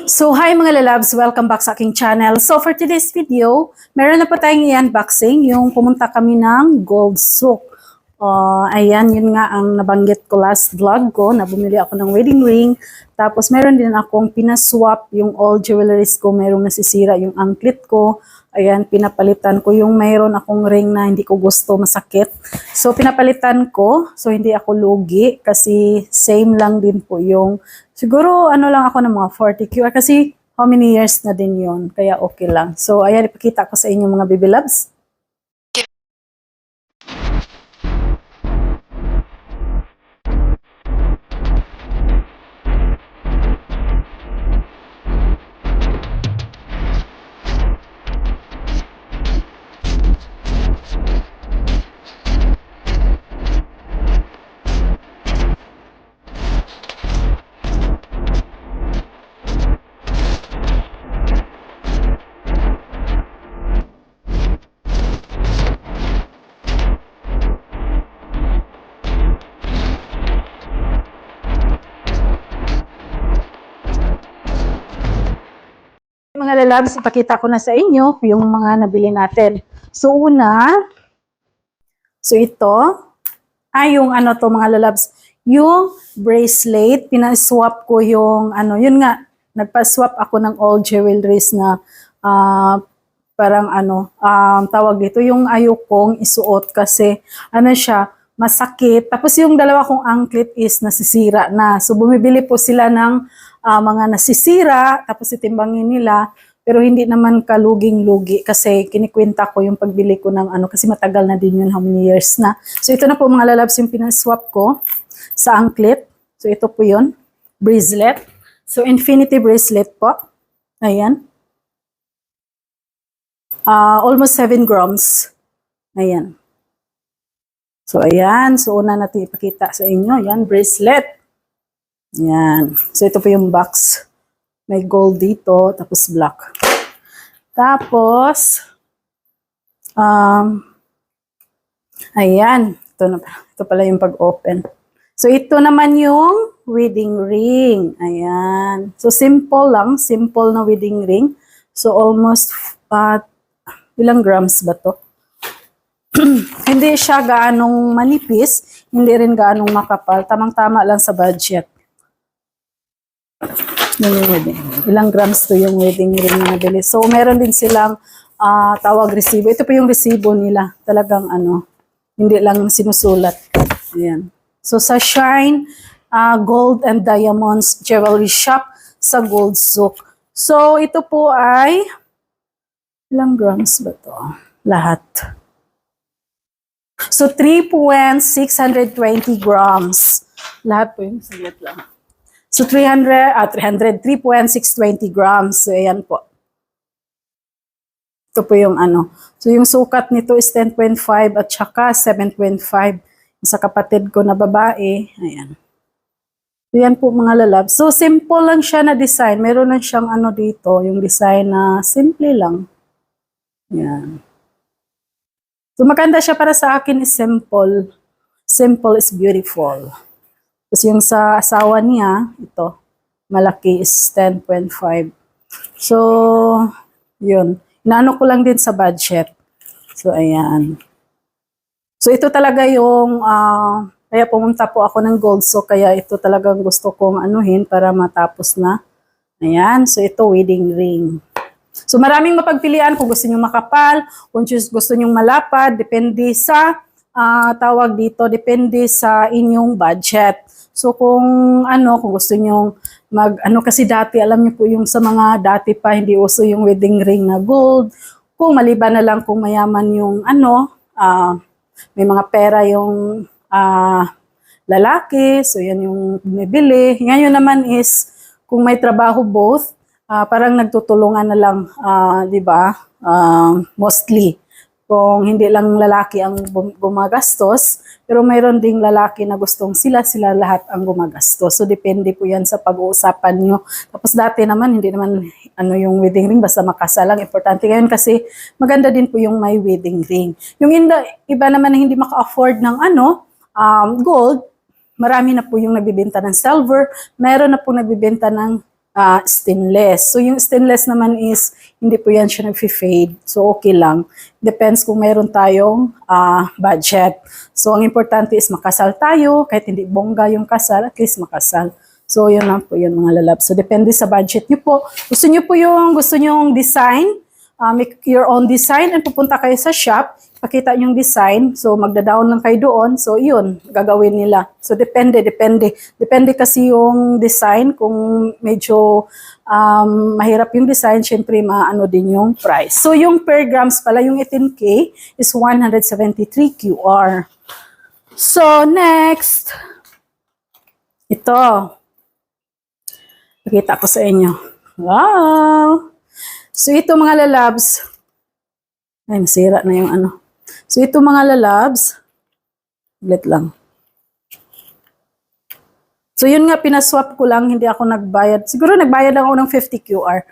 So hi mga lalabs, welcome back sa aking channel. So for today's video, meron na po tayong i-unboxing, yung pumunta kami ng Gold Souk. Ayan, yun nga ang nabanggit ko last vlog ko, na bumili ako ng wedding ring. Tapos meron din akong pinaswap yung all jewelries ko, merong nasisira yung anklet ko. Ayan, pinapalitan ko yung mayroon akong ring na hindi ko gusto, masakit. So pinapalitan ko, so hindi ako lugi kasi same lang din po yung, siguro ano lang ako ng mga 40 QR kasi how many years na din yon, kaya okay lang. So ayan, ipakita ko sa inyo mga baby loves. Mga lalabs, ipakita ko na sa inyo yung mga nabili natin. So una, so ito, yung ano to mga lalabs, yung bracelet, pinaswap ko yung ano, yun nga, nagpa-swap ako ng all jewelries na parang ano, tawag dito, yung ayokong isuot kasi ano siya, masakit. Tapos yung dalawa kong anklet is nasisira na. So bumibili po sila ng mga nasisira, tapos itimbangin nila, pero hindi naman kaluging-lugi kasi kinikwenta ko yung pagbili ko ng ano, kasi matagal na din yun, how many years na. So ito na po mga lalabs yung pinaswap ko sa anklet. So ito po yun, bracelet. So infinity bracelet po. Ayan. Almost 7 grams. Ayan. So ayan, so una natin ipakita sa inyo, ayan, bracelet. Yan. So, ito po yung box. May gold dito, tapos black. Tapos, ayan. Ito pala yung pag-open. So, ito naman yung wedding ring. Ayan. So, simple lang. Simple na wedding ring. So, almost, ilang grams ba to? Hindi siya gaanong manipis. Hindi rin gaanong makapal. Tamang-tama lang sa budget. Ilang grams to yung wedding ring na nabili. So, meron din silang tawag resibo. Ito po yung resibo nila. Talagang ano, hindi lang sinusulat. Ayan. So, sa Shine Gold and Diamonds Jewelry Shop sa Gold Souk. So, ito po ay ilang grams ba to? Lahat. So, 3.620 grams. Lahat po yung sagot lang. So, 3.620 grams. So, ayan po. Ito po yung ano. So, yung sukat nito is 10.5 at saka 7.5. Sa kapatid ko na babae. Ayan. So, yan po mga lalab. So, simple lang siya na design. Meron lang siyang ano dito. Yung design na simple lang. Ayan. So, maganda siya para sa akin is simple. Simple is beautiful. Tapos yung sa asawa niya, ito, malaki is 10.5. So, yun. Inaano ko lang din sa budget. So, ayan. So, ito talaga yung, kaya pumunta po ako ng Gold Souk, kaya ito talagang gusto kong anuhin para matapos na. Ayan. So, ito, wedding ring. So, maraming mapagpilian kung gusto nyo makapal, kung gusto nyo malapad, depende sa, tawag dito, depende sa inyong budget. So kung ano, kung gusto niyo kasi dati, alam niyo po yung sa mga dati pa, hindi uso yung wedding ring na gold. Kung maliban na lang kung mayaman yung ano, may mga pera yung lalaki, so yan yung bumibili. Ngayon naman is, kung may trabaho both, parang nagtutulungan na lang, di ba? Mostly. Kung hindi lang lalaki ang gumagastos, pero mayroon ding lalaki na gustong sila lahat ang gumagastos. So, depende po yan sa pag-uusapan nyo. Tapos dati naman, hindi naman ano yung wedding ring, basta makasal lang. Importante ngayon kasi maganda din po yung may wedding ring. Yung iba naman na hindi maka-afford ng ano, gold, marami na po yung nagbibenta ng silver, meron na po nagbibenta ng stainless. So yung stainless naman is, hindi po yan siya nag-fade. So okay lang. Depends kung mayroon tayong budget. So ang importante is makasal tayo, kahit hindi bongga yung kasal, at least makasal. So yun lang po yun mga lalab. So depende sa budget nyo po. Gusto nyo yung design, make your own design, and pupunta kayo sa shop, pakita yung design, so magda-down lang kayo doon, so yun, gagawin nila. So depende kasi yung design, kung medyo mahirap yung design, syempre maano din yung price. So yung per grams pala, yung 18K is 173 QR. So next, ito, pakita ko sa inyo. Wow! So ito mga lalabs, ay masira na yung ano. So ito mga lalabs, ulit lang. So yun nga, pinaswap ko lang, hindi ako nagbayad. Siguro nagbayad lang ako ng 50 QR.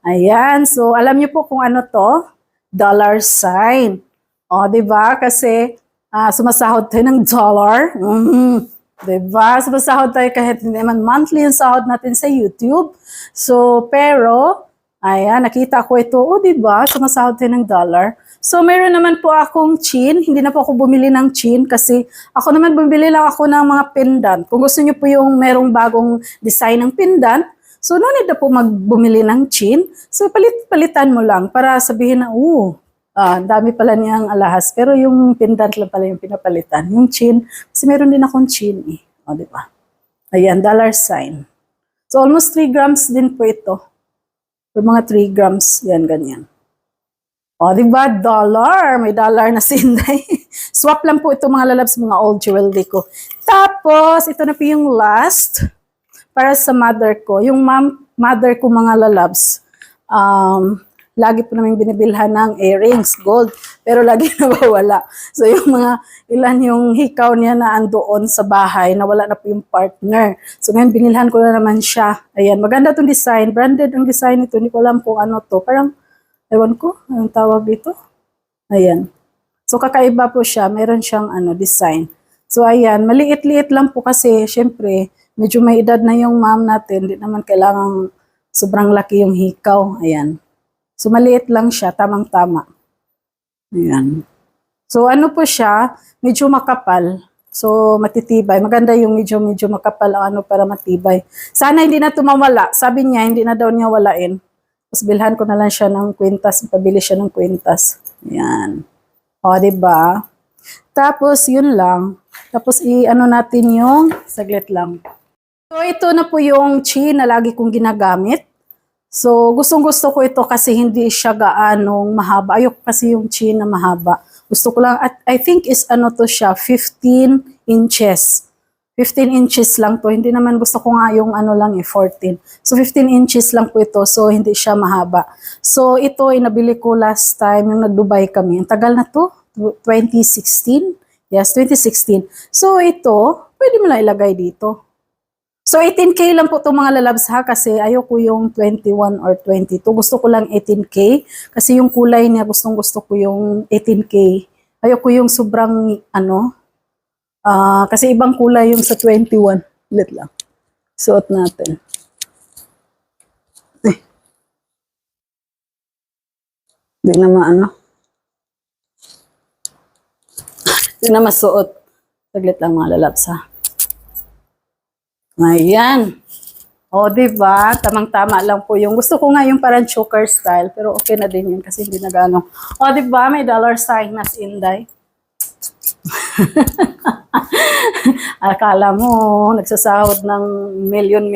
Ayan, so alam niyo po kung ano to? Dollar sign. O, diba? Kasi sumasahod tayo ng dollar. Diba? Sumasahod tayo kahit hindi naman monthly yung sahod natin sa YouTube. So, pero, ayan, nakita ko ito. O, diba? Sumasahod tayo ng dollar. So, meron naman po akong chain. Hindi na po ako bumili ng chain kasi ako naman bumili lang ako ng mga pendant. Kung gusto niyo po yung merong bagong design ng pendant, so no need na po magbumili ng chain. So, palitan mo lang para sabihin na, dami pala niyang alahas. Pero yung pendant lang pala yung pinapalitan. Yung chain, kasi meron din akong chain eh. O, di ba? Ayan, dollar sign. So, almost 3 grams din po ito. For mga 3 grams, yan, ganyan. O, diba? Dollar. May dollar na sinday. Swap lang po ito mga lalabs, mga old jewelry ko. Tapos, ito na po yung last para sa mother ko. Yung mother ko mga lalabs, lagi po namin binibilhan ng earrings, gold. Pero lagi nawawala. So, yung mga ilan yung hikaw niya na andoon sa bahay, nawala na po yung partner. So, ngayon binilhan ko na naman siya. Ayan, maganda itong design. Branded ang design nito. Hindi ko alam kung ano to. Parang, ewan ko, anong tawag dito? Ayan. So, kakaiba po siya. Meron siyang design. So, ayan. Maliit-liit lang po kasi, syempre, medyo may edad na yung mom natin. Hindi naman kailangan sobrang laki yung hikaw. Ayan. So, maliit lang siya. Tamang-tama. Ayan. So, ano po siya? Medyo makapal. So, matitibay. Maganda yung medyo makapal ang para matibay. Sana hindi na tumawala. Sabi niya, hindi na daw niya walain. Tapos bilhan ko na lang siya ng kwintas, pabili siya ng kwintas. Ayan. O, diba? Tapos, yun lang. Tapos, natin yung, saglit lang. So, ito na po yung chain na lagi kong ginagamit. So, gustong-gusto ko ito kasi hindi siya gaanong mahaba. Ayoko kasi yung chain na mahaba. Gusto ko lang, at I think is to siya, 15 inches. 15 inches lang to. Hindi naman gusto ko nga yung 14. So, 15 inches lang po ito. So, hindi siya mahaba. So, ito ay nabili ko last time yung nag-Dubai kami. Ang tagal na to. 2016? Yes, 2016. So, ito, pwede mo lang ilagay dito. So, 18K lang po itong mga lalabs ha. Kasi ayoko yung 21 or 22. Gusto ko lang 18K. Kasi yung kulay niya, gustong-gusto ko yung 18K. Ayoko yung sobrang, kasi ibang kulay yung sa 21. Ulit lang. Suot natin. Hindi na Hindi na masuot. Saglit lang mga lalabs ha. Ayan. O, diba? Tamang-tama lang po yung. Gusto ko nga yung parang choker style. Pero okay na din yun kasi hindi na gano'ng. O, diba? May dollar sign na Inday. Akala mo, nagsasahod ng milyon.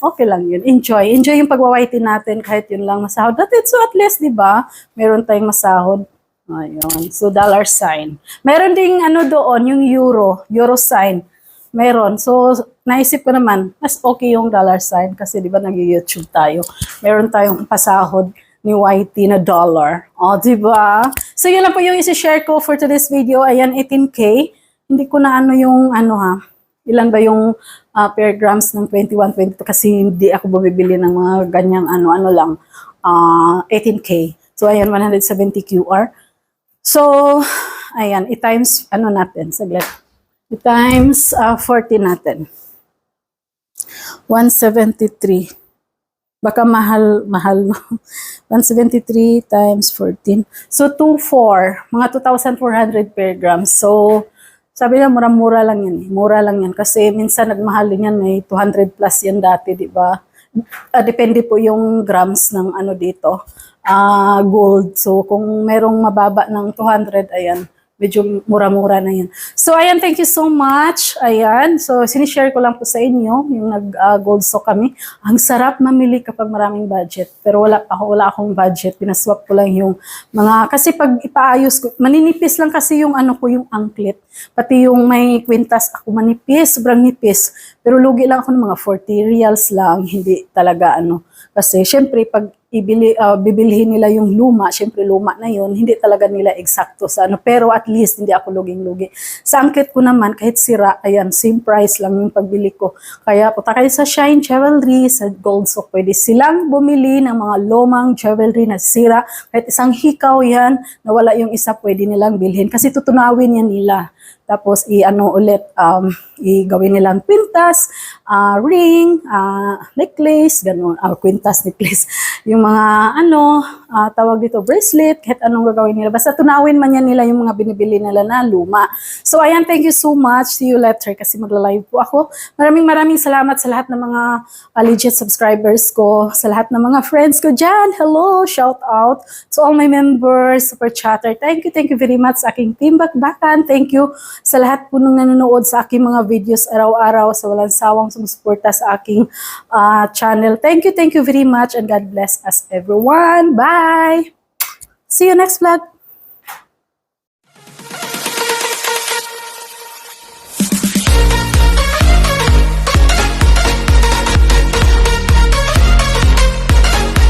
Okay lang yun. Enjoy. Enjoy yung pagwawaitin natin kahit yun lang masahod natin. So at least, di ba, meron tayong masahod. Ayun. So dollar sign. Meron ding doon, yung euro sign. Meron. So naisip ko naman, mas okay yung dollar sign kasi di ba nag-YouTube tayo. Meron tayong pasahod ni YT na dollar. O, diba? So, yun lang po yung isi-share ko for today's video. Ayan, 18K. Hindi ko na yung ilan ba yung per grams ng 21, 22 kasi hindi ako bumibili ng mga ganyang lang. 18K. So, ayan, 170 QR. So, ayan, i-times, natin, saglit. I-times 40 natin. 173. Baka mahal, no? 173 times 14. So, 24. Mga 2,400 per gram. So, sabi na mura-mura lang yan. Mura lang yan. Kasi minsan nagmahal din yan. May 200 plus yan dati, di ba? Depende po yung grams ng ano dito. Gold. So, kung merong mababa ng 200, ayan. Medyo mura-mura na yan. So, ayan, thank you so much. Ayan, so sinishare ko lang po sa inyo yung nag-gold stock kami. Ang sarap mamili kapag maraming budget. Pero wala akong budget. Pinaswap ko lang yung mga, kasi pag ipaayos ko, maninipis lang kasi yung ano ko, yung anklet. Pati yung may kwintas ako manipis, sobrang nipis. Pero lugi lang ako ng mga 40 reals lang, hindi talaga ano. Kasi syempre pag bibilhin nila yung luma, syempre luma na yun, hindi talaga nila eksakto sa ano. Pero at least hindi ako luging-lugi. Sa angkit ko naman, kahit sira, ayan, same price lang yung pagbili ko. Kaya punta kayo sa Shine Jewelry, sa Gold Sock, pwede silang bumili ng mga lumang jewelry na sira. Kahit isang hikaw yan, nawala yung isa, pwede nilang bilhin. Kasi tutunawin yan nila. Tapos igawin nilang kwintas, ring, necklace, ganun, kwintas, necklace. Yung mga tawag dito, bracelet, kahit anong gagawin nila. Basta tunawin man yan nila yung mga binibili nila na luma. So ayan, thank you so much. See you later kasi magla-live po ako. Maraming salamat sa lahat ng mga legit subscribers ko, sa lahat ng mga friends ko dyan. Hello, shout out to all my members, super chatter. Thank you very much sa aking team Bakbakan. Thank you sa lahat po nung nanonood sa aking mga videos araw-araw, sa walang sawang sumusuporta sa aking channel. Thank you very much and God bless us everyone. Bye! See you next vlog!